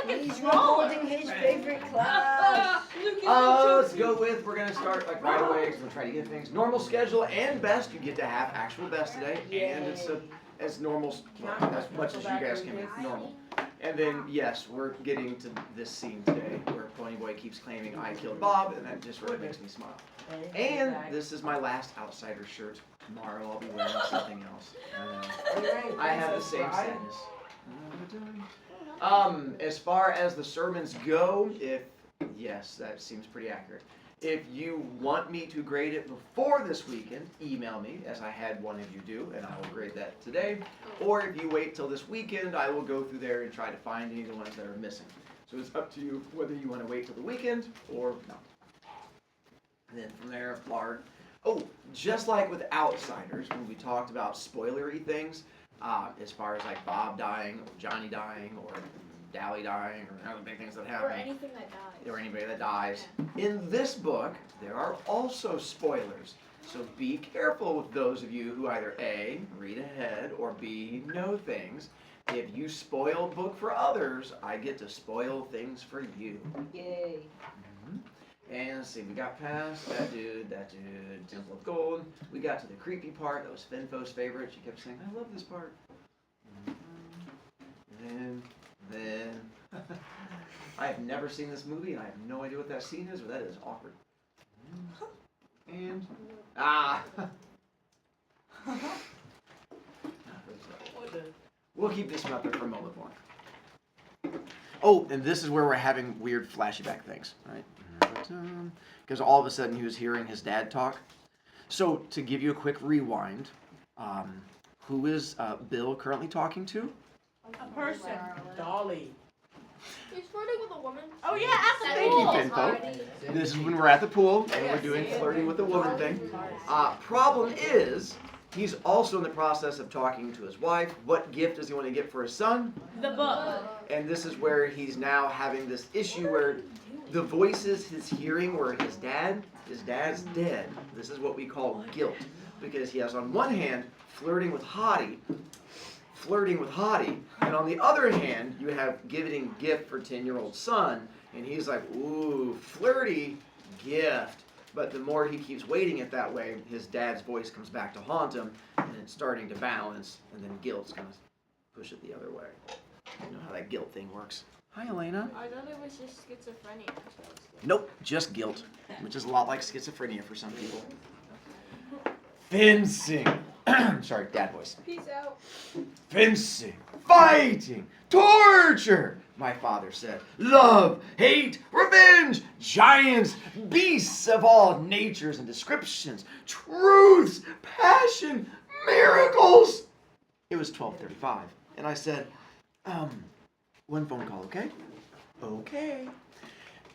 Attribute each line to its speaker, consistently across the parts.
Speaker 1: He's recording his favorite class.
Speaker 2: Let's go with, we're going to start like right away because we'll try to get things. Normal schedule and best, you get to have actual best today. And it's as normal, well, as much as you guys can make normal. And then, yes, we're getting to this scene today where Ponyboy keeps claiming I killed Bob, and that just really makes me smile. And this is my last Outsider shirt. Tomorrow I'll be wearing something else. I have the same sadness. As far as the sermons go, yes, that seems pretty accurate. If you want me to grade it before this weekend, email me, as I had one of you do, and I will grade that today. Or if you wait till this weekend, I will go through there and try to find any of the ones that are missing. So it's up to you whether you want to wait till the weekend or not. And then from there, Lard. Oh, just like with Outsiders, when we talked about spoilery things, as far as like Bob dying, or Johnny dying, or Dally dying, or other big things that happen.
Speaker 3: Or anything that dies.
Speaker 2: Or anybody that dies. In this book, there are also spoilers. So be careful with those of you who either A, read ahead, or B, know things. If you spoil book for others, I get to spoil things for you.
Speaker 1: Yay.
Speaker 2: And let's see, we got past that dude, Temple of Gold. We got to the creepy part. That was Finfo's favorite. She kept saying, I love this part. Then, I have never seen this movie, and I have no idea what that scene is, but that is awkward. And, we'll keep this one up there for a moment more. Oh, and this is where we're having weird flashback things, right? Because all of a sudden he was hearing his dad talk. So to give you a quick rewind, who is Bill currently talking to?
Speaker 4: A person. Dolly.
Speaker 3: He's flirting with a woman.
Speaker 4: Oh yeah, at the
Speaker 2: Thank you,
Speaker 4: pool.
Speaker 2: Finfo. This is when we're at the pool and we're doing flirting with a woman thing. Problem is, he's also in the process of talking to his wife. What gift does he want to get for his son?
Speaker 4: The book.
Speaker 2: And this is where he's now having this issue where the voices he's hearing were his dad's dead. This is what we call guilt. Because he has on one hand flirting with Hottie, and on the other hand, you have giving gift for 10-year-old son, and he's like, ooh, flirty gift. But the more he keeps waiting it that way, his dad's voice comes back to haunt him, and it's starting to balance, and then guilt's going to push it the other way. You know how that guilt thing works. Hi, Elena.
Speaker 3: I thought it was just schizophrenia.
Speaker 2: Nope, just guilt, which is a lot like schizophrenia for some people. Fencing. Sorry, dad voice.
Speaker 3: Peace out.
Speaker 2: Fencing, fighting, torture, my father said. Love, hate, revenge, giants, beasts of all natures and descriptions, truths, passion, miracles. It was 12:35, and I said, one phone call, okay? Okay.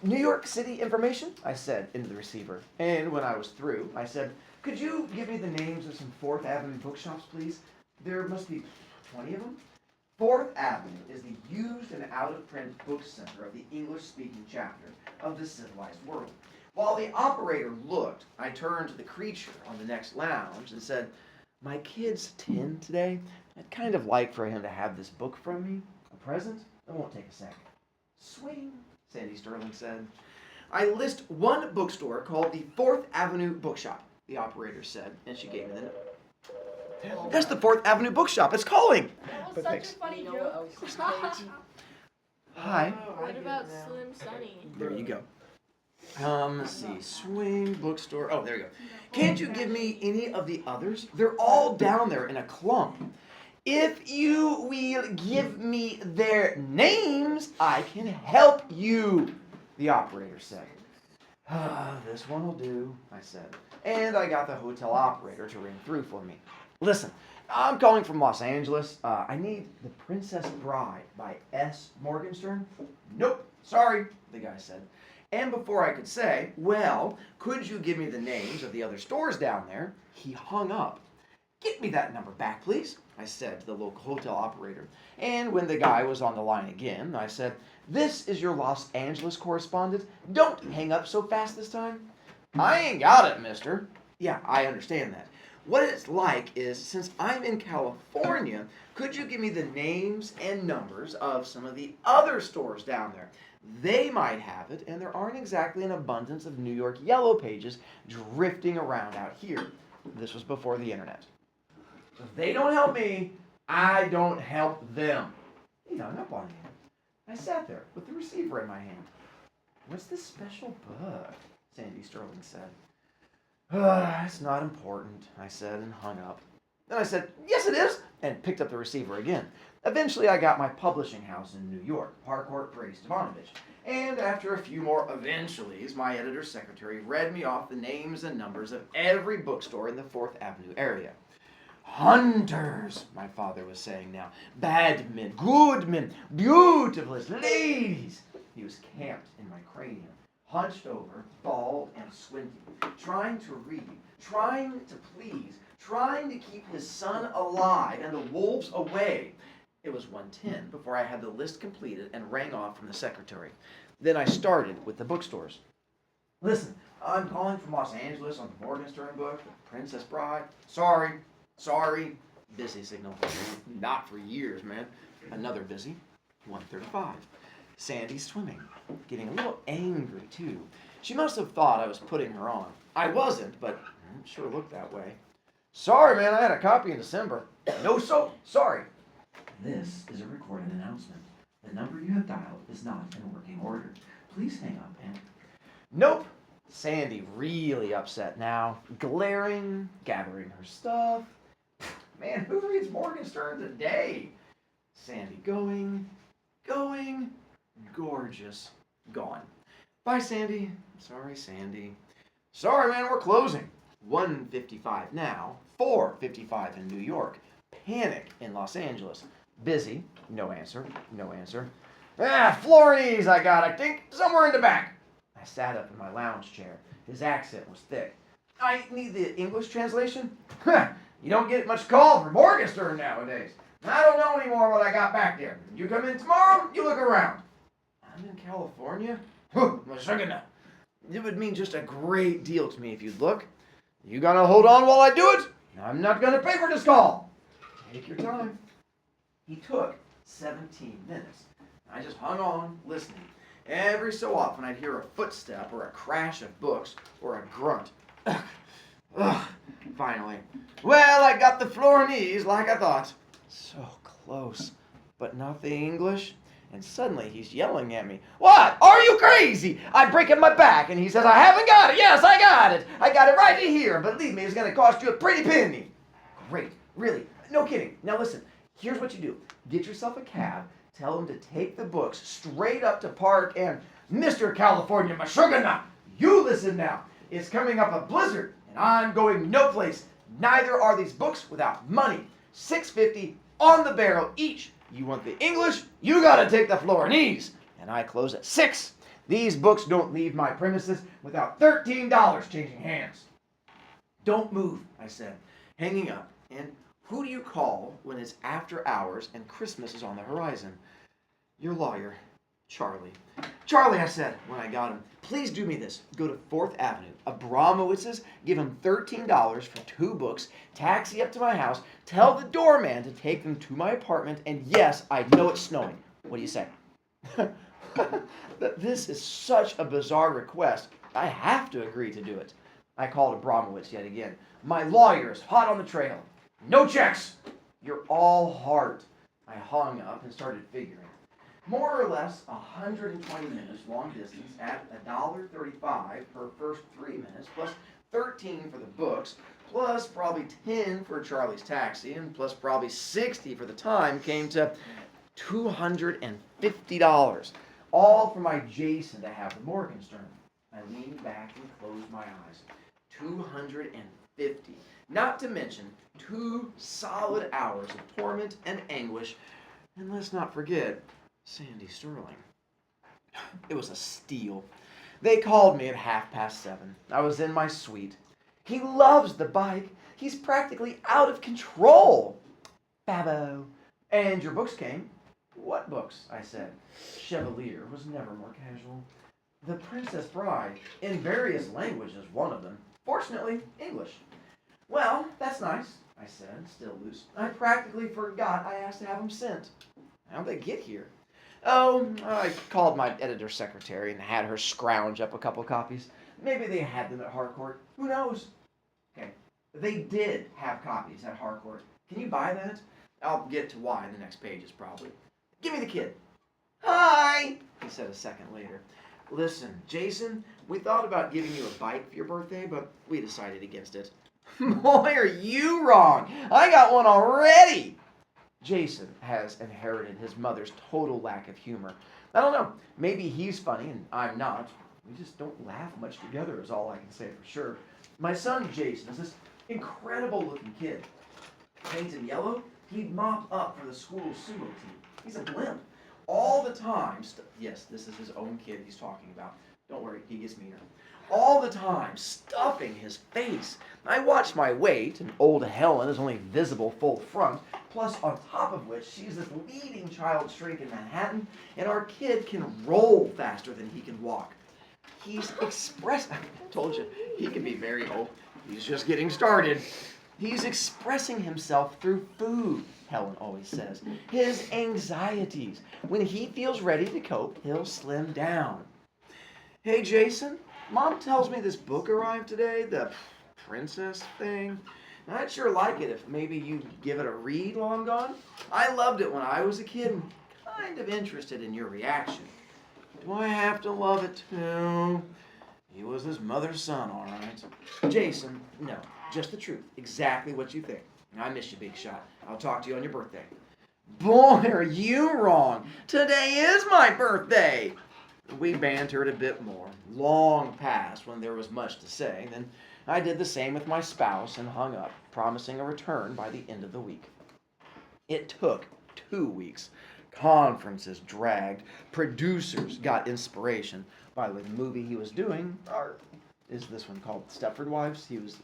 Speaker 2: New York City information, I said into the receiver. And when I was through, I said, could you give me the names of some 4th Avenue bookshops, please? There must be 20 of them. 4th Avenue is the used and out-of-print book center of the English-speaking chapter of the civilized world. While the operator looked, I turned to the creature on the next lounge and said, my kid's 10 today. I'd kind of like for him to have this book from me. A present? It won't take a second. Swing, Sandy Sterling said. I list one bookstore called the 4th Avenue Bookshop, the operator said, and she gave me the note. That's the 4th Avenue Bookshop. It's calling.
Speaker 3: That was such a funny joke.
Speaker 2: Hi.
Speaker 3: What about Slim Sunny?
Speaker 2: There you go. Let's see. Swing bookstore. Oh, there you go. Can't you give me any of the others? They're all down there in a clump. If you will give me their names, I can help you, the operator said. This one will do, I said. And I got the hotel operator to ring through for me. Listen, I'm calling from Los Angeles. I need The Princess Bride by S. Morgenstern. Nope, sorry, the guy said. And before I could say, well, could you give me the names of the other stores down there? He hung up. Get me that number back, please, I said to the local hotel operator. And when the guy was on the line again, I said, this is your Los Angeles correspondent. Don't hang up so fast this time. I ain't got it, mister. Yeah, I understand that. What it's like is, since I'm in California, could you give me the names and numbers of some of the other stores down there? They might have it, and there aren't exactly an abundance of New York Yellow Pages drifting around out here. This was before the internet. So if they don't help me, I don't help them. He hung up on me. I sat there with the receiver in my hand. What's this special book? Sandy Sterling said. It's not important, I said, and hung up. Then I said, yes it is, and picked up the receiver again. Eventually I got my publishing house in New York, Harcourt Brace Ivanovich, and after a few more eventuallys, my editor's secretary read me off the names and numbers of every bookstore in the 4th Avenue area. Hunters, my father was saying now. Bad men, good men, beautiful ladies. He was camped in my cranium, hunched over, bald and squinting, trying to read, trying to please, trying to keep his son alive and the wolves away. It was 1:10 before I had the list completed and rang off from the secretary. Then I started with the bookstores. Listen, I'm calling from Los Angeles on the Morgenstern book, The Princess Bride. Sorry. Busy signal. Not for years, man. Another busy. 1:35. Sandy's swimming. Getting a little angry, too. She must have thought I was putting her on. I wasn't, but it sure looked that way. Sorry, man, I had a copy in December. No soap. Sorry. This is a recorded announcement. The number you have dialed is not in working order. Please hang up and... Nope. Sandy really upset now. Glaring, gathering her stuff. Man, who reads Morgenstern today? Sandy going, gorgeous, gone. Bye, Sandy. Sorry, Sandy. Sorry, man, we're closing. 1:55 now, 4:55 in New York. Panic in Los Angeles. Busy, no answer. Flornese I got, I think, somewhere in the back. I sat up in my lounge chair. His accent was thick. I need the English translation? You don't get much call for Morgenstern nowadays. I don't know anymore what I got back there. You come in tomorrow, you look around. I'm in California? It would mean just a great deal to me if you'd look. You gonna hold on while I do it? I'm not gonna pay for this call. Take your time. He took 17 minutes. I just hung on, listening. Every so often I'd hear a footstep or a crash of books or a grunt. Ugh. Finally. Well, I got the Flornese like I thought. So close, but not the English. And suddenly he's yelling at me. What? Are you crazy? I'm breaking my back. And he says, I haven't got it. Yes, I got it. I got it right here. Believe me, it's going to cost you a pretty penny. Great. Really. No kidding. Now listen, here's what you do. Get yourself a cab. Tell him to take the books straight up to Park and Mr. California Mashugana. You listen now. It's coming up a blizzard, and I'm going no place. Neither are these books without money. $6.50 on the barrel each. You want the English? You gotta take the Flornese. And I close at 6. These books don't leave my premises without $13 changing hands. Don't move, I said, hanging up. And who do you call when it's after hours and Christmas is on the horizon? Your lawyer, Charlie. Charlie, I said when I got him, please do me this. Go to 4th Avenue, Abramowitz's, give him $13 for 2 books, taxi up to my house, tell the doorman to take them to my apartment, and yes, I know it's snowing. What do you say? This is such a bizarre request. I have to agree to do it. I called Abramowitz yet again. My lawyer is hot on the trail. No checks. You're all heart. I hung up and started figuring. More or less 120 minutes long distance at $1.35 per first 3 minutes, plus 13 for the books, plus probably 10 for Charlie's taxi, and plus probably 60 for the time, came to $250. All for my Jason to have the Morgenstern. I leaned back and closed my eyes. $250. Not to mention 2 solid hours of torment and anguish. And let's not forget Sandy Sterling. It was a steal. They called me at 7:30. I was in my suite. He loves the bike. He's practically out of control. Babbo. And your books came. What books? I said. Chevalier was never more casual. The Princess Bride, in various languages, one of them. Fortunately, English. Well, that's nice, I said, still loose. I practically forgot I asked to have them sent. How'd they get here? Oh, I called my editor secretary and had her scrounge up a couple copies. Maybe they had them at Harcourt. Who knows? Okay, they did have copies at Harcourt. Can you buy that? I'll get to why in the next pages, probably. Give me the kid. Hi, he said a second later. Listen, Jason, we thought about giving you a bike for your birthday, but we decided against it. Boy, are you wrong. I got one already. Jason has inherited his mother's total lack of humor. I don't know. Maybe he's funny and I'm not. We just don't laugh much together is all I can say for sure. My son Jason is this incredible looking kid. Painted yellow, he'd mop up for the school sumo team. He's a blimp. All the time, yes, this is his own kid he's talking about. Don't worry, he gets meaner. All the time, stuffing his face. I watch my weight, and old Helen is only visible full front, plus on top of which she's this leading child shrink in Manhattan, and our kid can roll faster than he can walk. He's I told you, he can be very old. He's just getting started. He's expressing himself through food, Helen always says. His anxieties. When he feels ready to cope, he'll slim down. Hey, Jason, Mom tells me this book arrived today, the princess thing. I'd sure like it if maybe you give it a read while I'm gone. I loved it when I was a kid and kind of interested in your reaction. Do I have to love it too? He was his mother's son, all right. Jason, no, just the truth. Exactly what you think. I miss you, Big Shot. I'll talk to you on your birthday. Boy, are you wrong. Today is my birthday. We bantered a bit more, long past when there was much to say. Then I did the same with my spouse and hung up, promising a return by the end of the week. It took 2 weeks. Conferences dragged. Producers got inspiration. By the way, the movie he was doing is this one called Stepford Wives. He was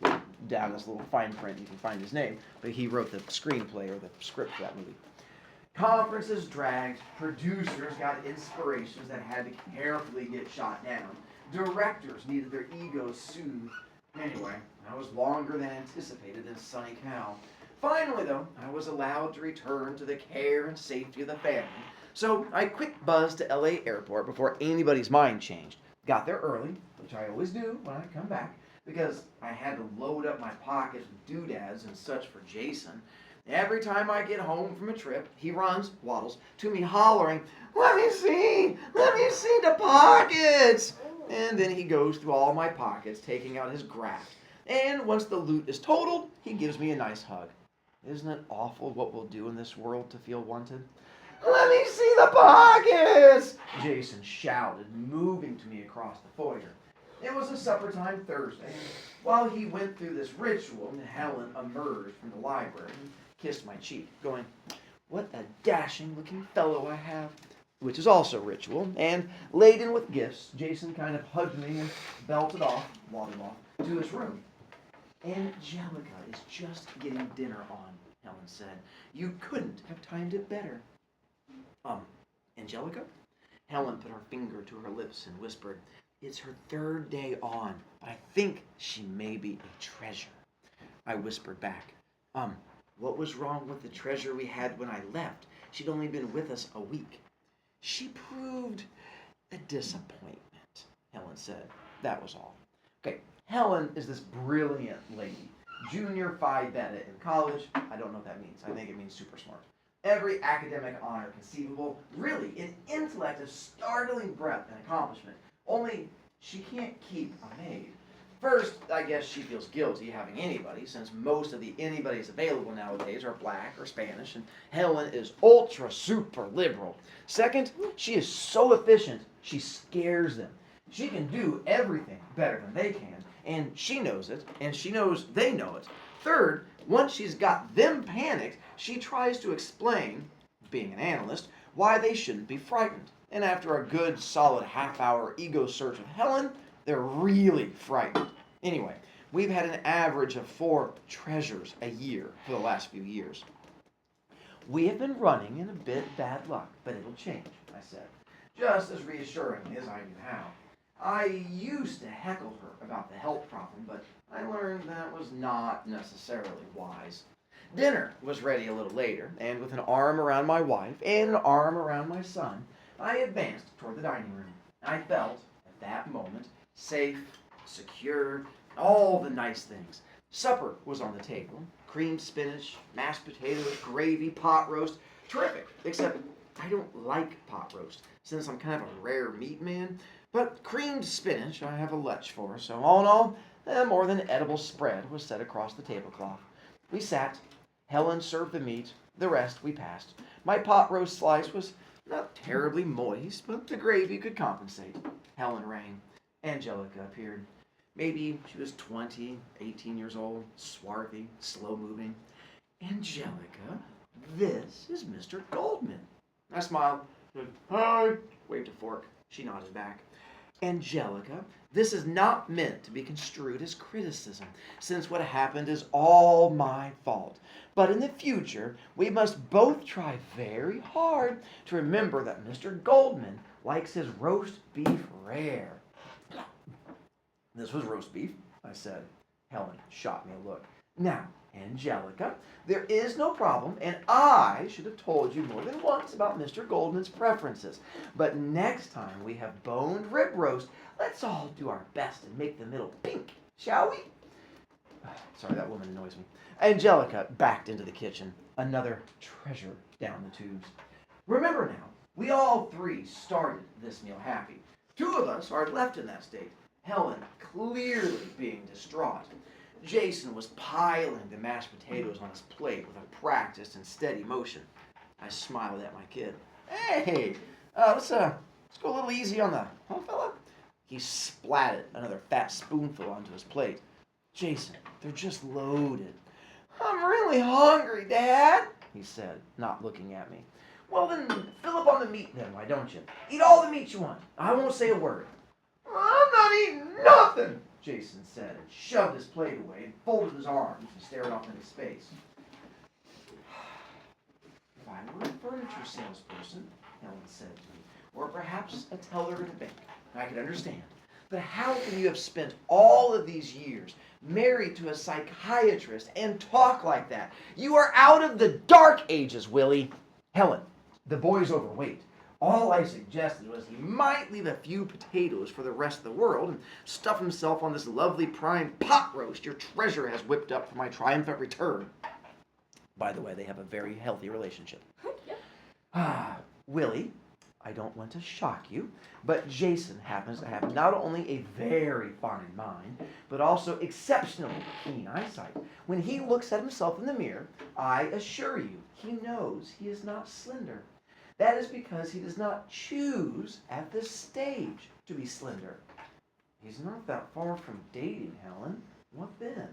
Speaker 2: down this little fine print. You can find his name. But he wrote the screenplay or the script for that movie. Conferences dragged. Producers got inspirations that had to carefully get shot down. Directors needed their egos soothed. Anyway, I was longer than anticipated in sunny Cal. Finally, though, I was allowed to return to the care and safety of the family. So I quick buzzed to LA Airport before anybody's mind changed. Got there early, which I always do when I come back, because I had to load up my pockets with doodads and such for Jason. Every time I get home from a trip, he waddles, to me hollering, let me see the pockets. And then he goes through all my pockets, taking out his graft. And once the loot is totaled, he gives me a nice hug. Isn't it awful what we'll do in this world to feel wanted? Let me see the pockets! Jason shouted, moving to me across the foyer. It was a supper time Thursday, and while he went through this ritual, Helen emerged from the library and kissed my cheek, going, what a dashing-looking fellow I have. Which is also ritual, and laden with gifts, Jason kind of hugged me and waddled off to his room. Angelica is just getting dinner on, Helen said. You couldn't have timed it better. Angelica? Helen put her finger to her lips and whispered, it's her 3rd day on, but I think she may be a treasure. I whispered back, what was wrong with the treasure we had when I left? She'd only been with us a week. She proved a disappointment, Helen said. That was all. Okay, Helen is this brilliant lady. Junior Phi Beta in college. I don't know what that means. I think it means super smart. Every academic honor conceivable. Really, in intellect of startling breadth and accomplishment. Only she can't keep a maid. First, I guess she feels guilty having anybody, since most of the anybodies available nowadays are black or Spanish, and Helen is ultra super liberal. Second, she is so efficient, she scares them. She can do everything better than they can, and she knows it, and she knows they know it. Third, once she's got them panicked, she tries to explain, being an analyst, why they shouldn't be frightened. And after a good, solid half-hour ego search of Helen, they're really frightened. Anyway, we've had an average of 4 treasures a year for the last few years. We have been running in a bit bad luck, but it'll change, I said, just as reassuringly as I knew how. I used to heckle her about the health problem, but I learned that was not necessarily wise. Dinner was ready a little later, and with an arm around my wife and an arm around my son, I advanced toward the dining room. I felt, at that moment, safe, secure, all the nice things. Supper was on the table. Creamed spinach, mashed potatoes, gravy, pot roast. Terrific, except I don't like pot roast, since I'm kind of a rare meat man. But creamed spinach I have a lech for, so all in all, a more than edible spread was set across the tablecloth. We sat. Helen served the meat. The rest we passed. My pot roast slice was not terribly moist, but the gravy could compensate. Helen rang. Angelica appeared. Maybe she was 20, 18 years old, swarthy, slow-moving. Angelica, this is Mr. Goldman. I smiled. Hi. Waved a fork. She nodded back. Angelica, this is not meant to be construed as criticism, since what happened is all my fault. But in the future, we must both try very hard to remember that Mr. Goldman likes his roast beef rare. This was roast beef, I said. Helen shot me a look. Now, Angelica, there is no problem, and I should have told you more than once about Mr. Goldman's preferences. But next time we have boned rib roast, let's all do our best and make the middle pink, shall we? Sorry, that woman annoys me. Angelica backed into the kitchen, another treasure down the tubes. Remember now, we all three started this meal happy. Two of us are left in that state, Helen clearly being distraught. Jason was piling the mashed potatoes on his plate with a practiced and steady motion. I smiled at my kid. Hey, let's go a little easy on the, huh, fella? He splatted another fat spoonful onto his plate. Jason, they're just loaded. I'm really hungry, Dad, he said, not looking at me. Well, then fill up on the meat then, why don't you? Eat all the meat you want. I won't say a word. I'm not eating nothing, Jason said, and shoved his plate away and folded his arms and stared off into space. If I were a furniture salesperson, Helen said to me, or perhaps a teller in a bank, I could understand. But how can you have spent all of these years married to a psychiatrist and talk like that? You are out of the dark ages, Willie. Helen, the boy's overweight. All I suggested was he might leave a few potatoes for the rest of the world and stuff himself on this lovely prime pot roast your treasure has whipped up for my triumphant return. By the way, they have a very healthy relationship. Willie, I don't want to shock you, but Jason happens to have not only a very fine mind, but also exceptionally keen eyesight. When he looks at himself in the mirror, I assure you, he knows he is not slender. That is because he does not choose at this stage to be slender. He's not that far from dating, Helen. What then?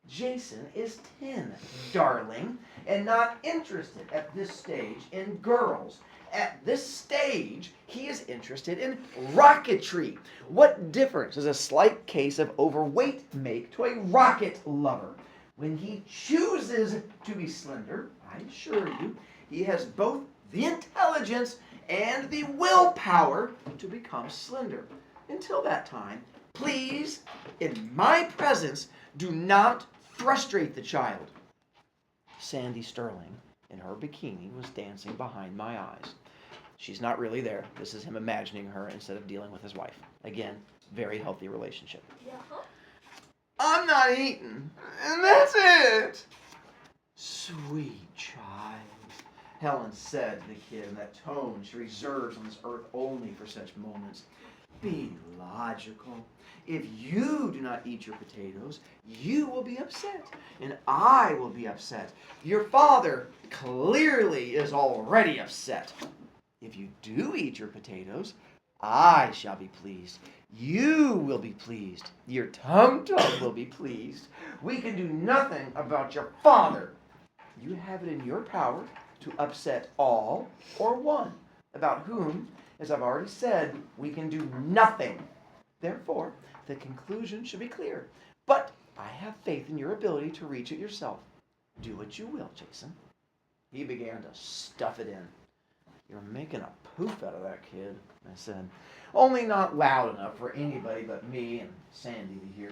Speaker 2: Jason is 10, darling, and not interested at this stage in girls. At this stage, he is interested in rocketry. What difference does a slight case of overweight make to a rocket lover? When he chooses to be slender, I assure you, he has both the intelligence and the willpower to become slender. Until that time, please, in my presence, do not frustrate the child. Sandy Sterling, in her bikini, was dancing behind my eyes. She's not really there. This is him imagining her instead of dealing with his wife. Again, very healthy relationship.
Speaker 3: Yeah.
Speaker 2: I'm not eating, and that's it. Sweet child, Helen said to the kid in that tone she reserves on this earth only for such moments. Be logical. If you do not eat your potatoes, you will be upset, and I will be upset. Your father clearly is already upset. If you do eat your potatoes, I shall be pleased. You will be pleased. Your tum-tum will be pleased. We can do nothing about your father. You have it in your power to upset all or one, about whom, as I've already said, we can do nothing. Therefore, the conclusion should be clear. But I have faith in your ability to reach it yourself. Do what you will, Jason. He began to stuff it in. You're making a poof out of that kid, I said. Only not loud enough for anybody but me and Sandy to hear.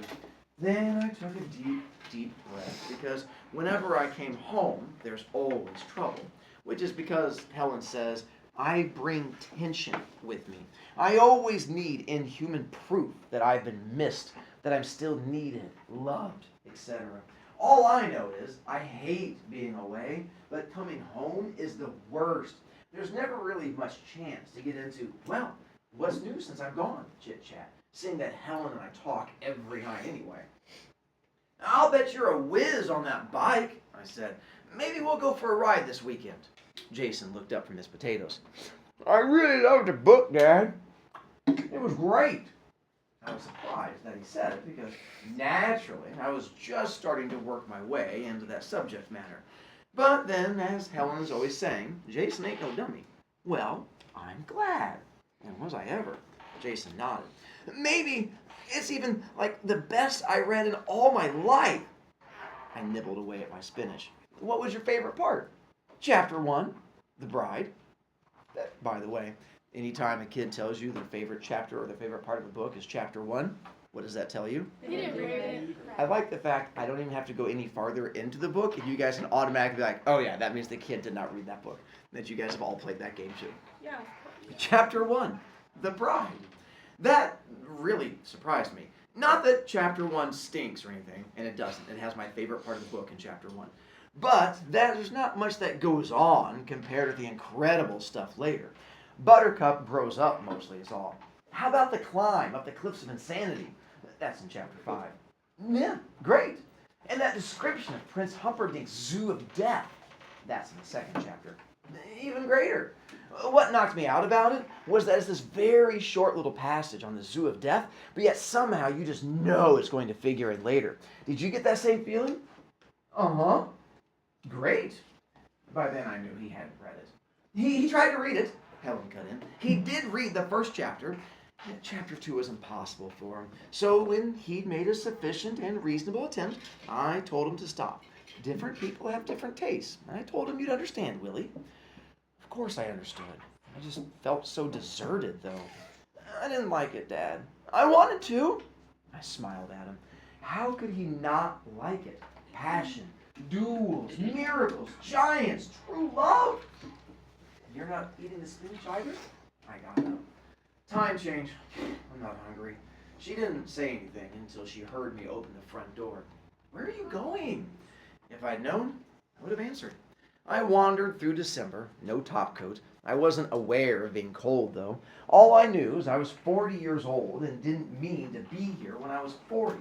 Speaker 2: Then I took a deep, deep breath, because whenever I came home, there's always trouble. Which is because, Helen says, I bring tension with me. I always need inhuman proof that I've been missed, that I'm still needed, loved, etc. All I know is I hate being away, but coming home is the worst. There's never really much chance to get into, well, what's new since I'm gone, chit-chat, seeing that Helen and I talk every night anyway. I'll bet you're a whiz on that bike, I said. Maybe we'll go for a ride this weekend. Jason looked up from his potatoes. I really loved the book, Dad. It was great. I was surprised that he said it because naturally I was just starting to work my way into that subject matter. But then, as Helen's always saying, Jason ain't no dummy. Well, I'm glad. And was I ever? Jason nodded. Maybe it's even like the best I read in all my life. I nibbled away at my spinach. What was your favorite part? Chapter 1, The Bride. By the way, anytime a kid tells you their favorite chapter or their favorite part of a book is chapter 1, what does that tell you?
Speaker 3: He didn't read it.
Speaker 2: I like the fact I don't even have to go any farther into the book, and you guys can automatically be like, oh yeah, that means the kid did not read that book. That you guys have all played that game too.
Speaker 3: Yeah.
Speaker 2: Chapter 1, The Bride. That really surprised me. Not that chapter 1 stinks or anything, and it doesn't. It has my favorite part of the book in chapter 1. But there's not much that goes on compared to the incredible stuff later. Buttercup grows up mostly is all. How about the climb up the cliffs of insanity? That's in chapter 5. Yeah, great. And that description of Prince Humperdinck's Zoo of Death, that's in the second chapter. Even greater. What knocked me out about it was that it's this very short little passage on the Zoo of Death, but yet somehow you just know it's going to figure in later. Did you get that same feeling? Uh-huh. Great. By then I knew he hadn't read it. He tried to read it. Helen cut in. He did read the first chapter. Chapter 2 was impossible for him. So when he'd made a sufficient and reasonable attempt, I told him to stop. Different people have different tastes. I told him you'd understand, Willie. Of course I understood. I just felt so deserted, though. I didn't like it, Dad. I wanted to. I smiled at him. How could he not like it? Passion, duels, miracles, giants, true love. You're not eating the spinach either? I got up. Time change. I'm not hungry. She didn't say anything until she heard me open the front door. Where are you going? If I'd known, I would have answered. I wandered through December, no topcoat. I wasn't aware of being cold, though. All I knew is I was 40 years old and didn't mean to be here when I was 40.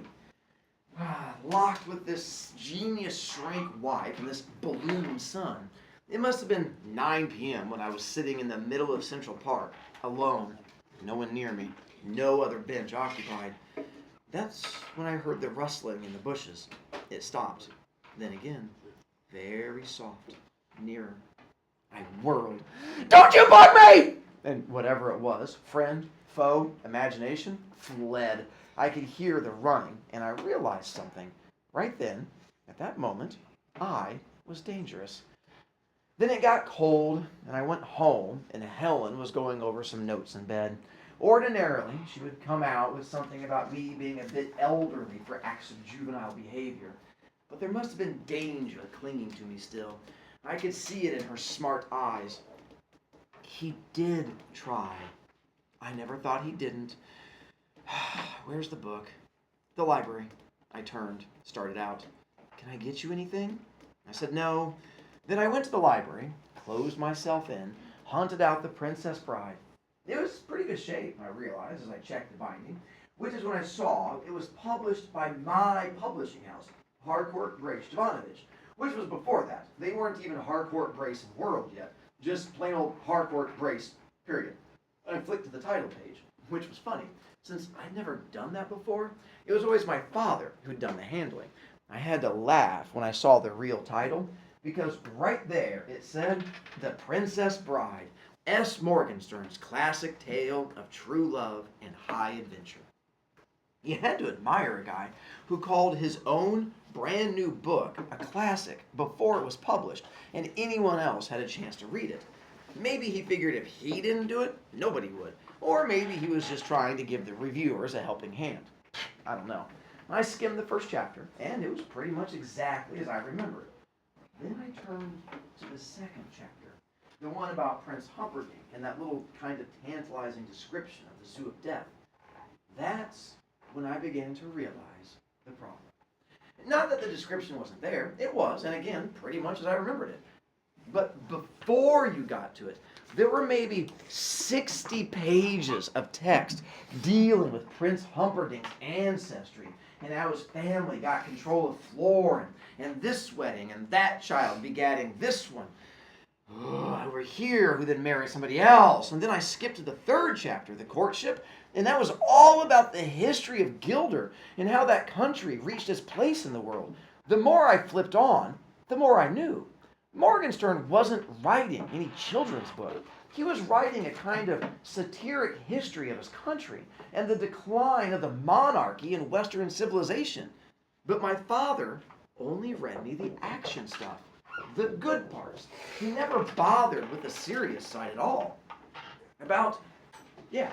Speaker 2: Locked with this genius shrink wife and this balloon son. It must have been 9 p.m. when I was sitting in the middle of Central Park, alone. No one near me, no other bench occupied. That's when I heard the rustling in the bushes. It stopped. Then again, very soft, nearer. I whirled. Don't you bug me! And whatever it was, friend, foe, imagination, fled. I could hear the running, and I realized something. Right then, at that moment, I was dangerous. Then it got cold, and I went home, and Helen was going over some notes in bed. Ordinarily, she would come out with something about me being a bit elderly for acts of juvenile behavior. But there must have been danger clinging to me still. I could see it in her smart eyes. He did try. I never thought he didn't. Where's the book? The library. I turned, started out. Can I get you anything? I said no. Then I went to the library, closed myself in, hunted out The Princess Bride. It was pretty good shape, I realized as I checked the binding, which is when I saw it was published by my publishing house, Harcourt Brace Jovanovich, which was before that. They weren't even Harcourt Brace and World yet, just plain old Harcourt Brace, period. I flicked to the title page, which was funny. Since I'd never done that before, it was always my father who'd done the handling. I had to laugh when I saw the real title, because right there it said, The Princess Bride, S. Morgenstern's classic tale of true love and high adventure. You had to admire a guy who called his own brand new book a classic before it was published and anyone else had a chance to read it. Maybe he figured if he didn't do it, nobody would. Or maybe he was just trying to give the reviewers a helping hand. I don't know. I skimmed the first chapter, and it was pretty much exactly as I remember it. Then I turned to the second chapter, the one about Prince Humperdinck and that little kind of tantalizing description of the Zoo of Death. That's when I began to realize the problem. Not that the description wasn't there, it was, and again, pretty much as I remembered it. But before you got to it, there were maybe 60 pages of text dealing with Prince Humperdinck's ancestry and how his family got control of Flor and this wedding and that child begatting this one. Over here, who then married somebody else. And then I skipped to the third chapter, the courtship, and that was all about the history of Gilder and how that country reached its place in the world. The more I flipped on, the more I knew. Morgenstern wasn't writing any children's book. He was writing a kind of satiric history of his country and the decline of the monarchy in Western civilization. But my father only read me the action stuff, the good parts. He never bothered with the serious side at all. Yeah.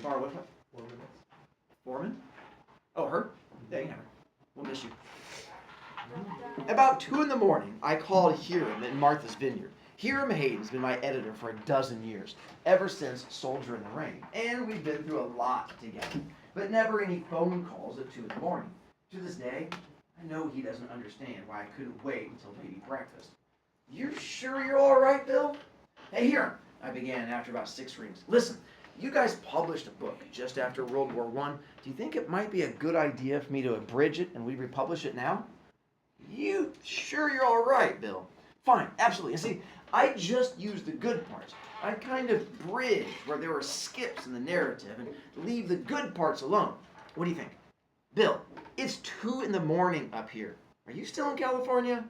Speaker 2: Bar what? 4 minutes. Foreman? Oh, her? Yeah, you have her. We'll miss you. About 2 in the morning, I called Hiram in Martha's Vineyard. Hiram Hayden's been my editor for a dozen years, ever since Soldier in the Rain, and we've been through a lot together, but never any phone calls at 2 in the morning. To this day, I know he doesn't understand why I couldn't wait until baby breakfast. You sure you're all right, Bill? Hey, Hiram, I began after about 6 rings. Listen, you guys published a book just after World War I. Do you think it might be a good idea for me to abridge it and we republish it now? You sure you're all right, Bill? Fine, absolutely. And see, I just used the good parts. I kind of bridged where there were skips in the narrative and leave the good parts alone. What do you think? Bill, it's 2 in the morning up here. Are you still in California?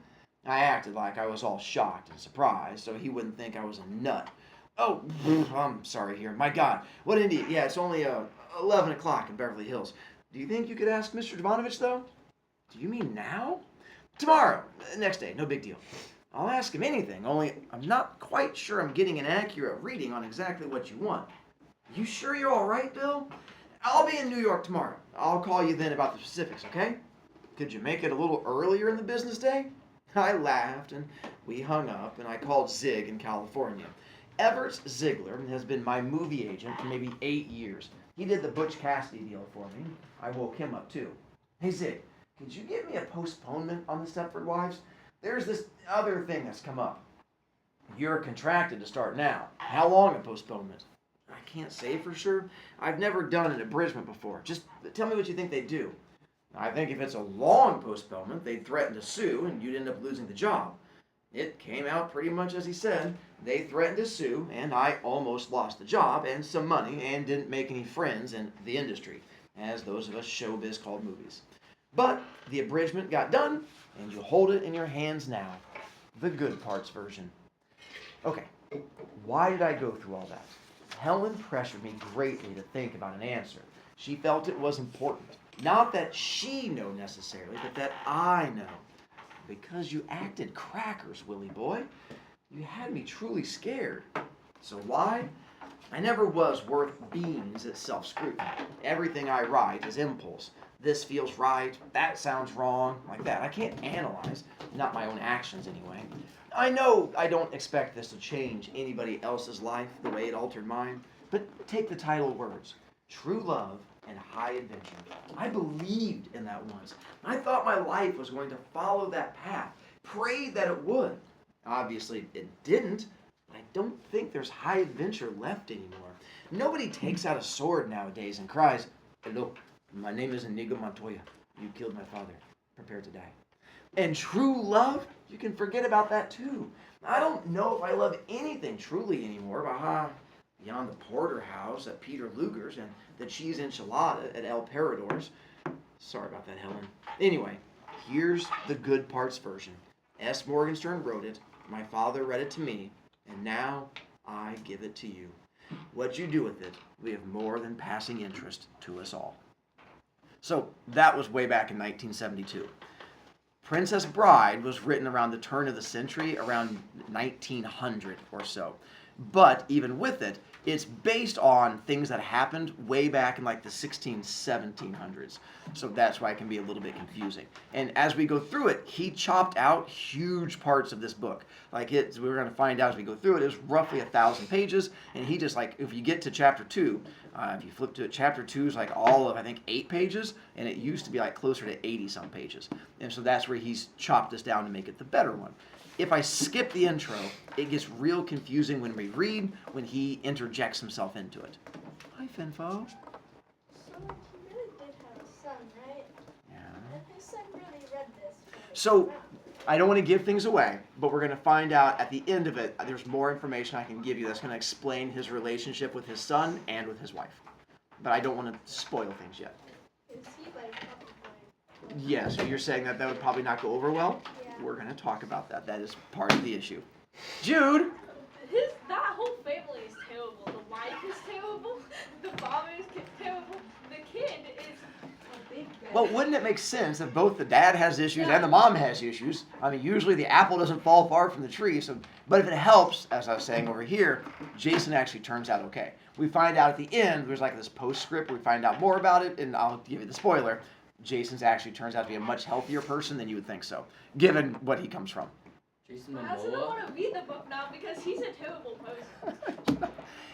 Speaker 2: I acted like I was all shocked and surprised so he wouldn't think I was a nut. Oh, I'm sorry here. My God, what an idiot. Yeah, it's only 11 o'clock in Beverly Hills. Do you think you could ask Mr. Jovanovich, though? Do you mean now? Tomorrow, next day, no big deal. I'll ask him anything, only I'm not quite sure I'm getting an accurate reading on exactly what you want. You sure you're all right, Bill? I'll be in New York tomorrow. I'll call you then about the specifics, okay? Could you make it a little earlier in the business day? I laughed, and we hung up, and I called Zig in California. Everett Ziegler has been my movie agent for maybe 8 years. He did the Butch Cassidy deal for me. I woke him up, too. Hey, Zig, could you give me a postponement on the Stepford Wives? There's this other thing that's come up. You're contracted to start now. How long a postponement? I can't say for sure. I've never done an abridgment before. Just tell me what you think they'd do. I think if it's a long postponement, they'd threaten to sue and you'd end up losing the job. It came out pretty much as he said. They threatened to sue, and I almost lost the job and some money and didn't make any friends in the industry, as those of us showbiz called movies. But the abridgment got done, and you hold it in your hands now. The good parts version. Okay, why did I go through all that? Helen pressured me greatly to think about an answer. She felt it was important. Not that she know necessarily, but that I know. Because you acted crackers, Willie boy. You had me truly scared. So why? I never was worth beans at self-scrutiny. Everything I write is impulse. This feels right, that sounds wrong, like that. I can't analyze, not my own actions anyway. I know I don't expect this to change anybody else's life the way it altered mine, but take the title words, True Love and High Adventure. I believed in that once. I thought my life was going to follow that path, prayed that it would. Obviously, it didn't, but I don't think there's high adventure left anymore. Nobody takes out a sword nowadays and cries, "Hello, my name is Inigo Montoya. You killed my father. Prepare to die." And true love, you can forget about that too. I don't know if I love anything truly anymore, beyond the porterhouse at Peter Luger's and the cheese enchilada at El Parador's. Sorry about that, Helen. Anyway, here's the good parts version. S. Morgenstern wrote it, my father read it to me, and now I give it to you. What you do with it, we have more than passing interest to us all. So that was way back in 1972. Princess Bride was written around the turn of the century, around 1900 or so. But even with it, it's based on things that happened way back in like the 1700s. So that's why it can be a little bit confusing. And as we go through it, he chopped out huge parts of this book. Like we're going to find out as we go through it, it's roughly 1,000 pages. And he just like, if you get to chapter 2, if you flip to it, chapter 2 is like all of, I think, 8 pages. And it used to be like closer to 80-some pages. And so that's where he's chopped this down to make it the better one. If I skip the intro, it gets real confusing when we read, when he interjects himself into it. Hi, Finfo.
Speaker 3: So he really did have a son, right?
Speaker 2: Yeah.
Speaker 3: And his son really read this.
Speaker 2: So, I don't want to give things away, but we're going to find out at the end of it, there's more information I can give you that's going to explain his relationship with his son and with his wife. But I don't want to spoil things yet.
Speaker 3: Is he like probably?
Speaker 2: Yeah, so you're saying that would probably not go over well?
Speaker 3: Yeah.
Speaker 2: We're going to talk about that. That is part of the issue. Jude!
Speaker 3: That whole family is terrible. The wife is terrible. The father is terrible. The kid is a big bad.
Speaker 2: Well, wouldn't it make sense if both the dad has issues and the mom has issues? I mean, usually the apple doesn't fall far from the tree. So, but if it helps, as I was saying over here, Jason actually turns out okay. We find out at the end, there's like this postscript where we find out more about it, and I'll give you the spoiler. Jason's actually turns out to be a much healthier person than you would think so, given what he comes from.
Speaker 5: Jason
Speaker 3: My husband don't
Speaker 5: Momoa?
Speaker 3: want to read the book now because he's a terrible person.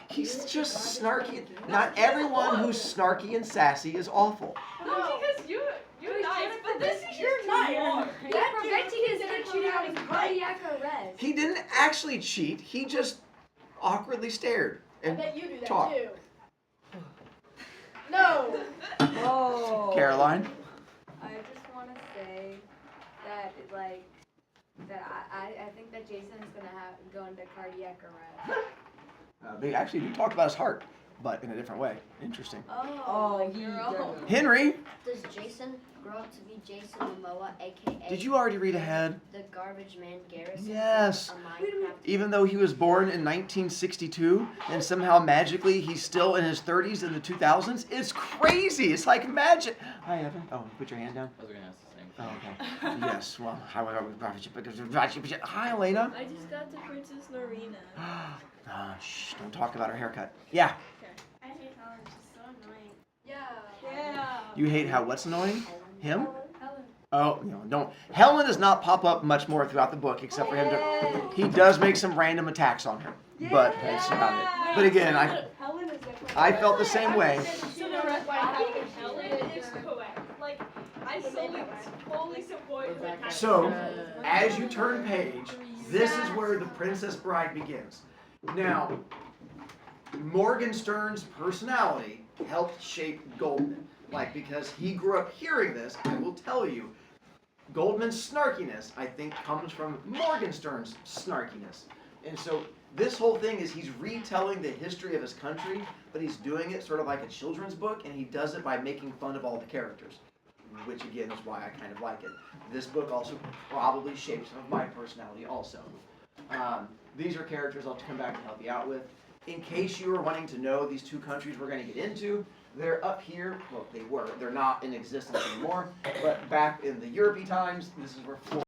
Speaker 2: He's just snarky. Not everyone who's snarky and sassy is awful.
Speaker 3: No, because you're nice, but this is your
Speaker 1: nice.
Speaker 3: He's
Speaker 1: That
Speaker 3: preventing
Speaker 1: dude
Speaker 3: his
Speaker 1: is
Speaker 3: inner
Speaker 1: cheating on his
Speaker 3: child.
Speaker 1: cardiac arrest.
Speaker 2: He didn't actually cheat. He just awkwardly stared.
Speaker 3: I
Speaker 2: And
Speaker 3: bet you do that
Speaker 2: talk.
Speaker 3: too. No.
Speaker 1: Oh.
Speaker 2: Caroline?
Speaker 1: I just want to say that, like, that I think that Jason is going to go into cardiac arrest.
Speaker 2: They actually do talk about his heart, but in a different way. Interesting.
Speaker 1: Oh,
Speaker 4: he
Speaker 1: girl.
Speaker 2: Henry,
Speaker 6: Does Jason grow up to be Jason Momoa, aka
Speaker 2: did you already read ahead?
Speaker 6: the Garbage Man Garrison?
Speaker 2: Yes.
Speaker 6: from a Minecraft
Speaker 2: Even though he was born in 1962 and somehow magically he's still in his 30s in the 2000s, it's crazy. It's like magic. Hi, Evan. Oh, put your hand down.
Speaker 5: I was gonna ask the same
Speaker 2: Oh,
Speaker 5: thing.
Speaker 2: okay. Yes, well, hi, Elena.
Speaker 3: I just got to Princess Norina.
Speaker 2: Shh, don't talk about her haircut. Yeah,
Speaker 3: I hate Helen. She's so annoying. Yeah.
Speaker 2: you hate how what's annoying? Him?
Speaker 3: Helen.
Speaker 2: Oh, don't. Helen does not pop up much more throughout the book except for him to. He does make some random attacks on her, but that's about it. But again,
Speaker 3: Helen is different.
Speaker 2: I felt the same way.
Speaker 3: So the rest I think Helen is correct. Like, I fully support the
Speaker 2: So, as you turn page, this is where the Princess Bride begins. Now, Morgenstern's personality helped shape Goldman. Like, because he grew up hearing this, I will tell you, Goldman's snarkiness, I think, comes from Morgenstern's snarkiness. And so, this whole thing is he's retelling the history of his country, but he's doing it sort of like a children's book, and he does it by making fun of all the characters. Which, again, is why I kind of like it. This book also probably shaped some of my personality also. These are characters I'll come back and help you out with. In case you were wanting to know these two countries we're going to get into, they're up here. Well, they were. They're not in existence anymore. But back in the European times, this is where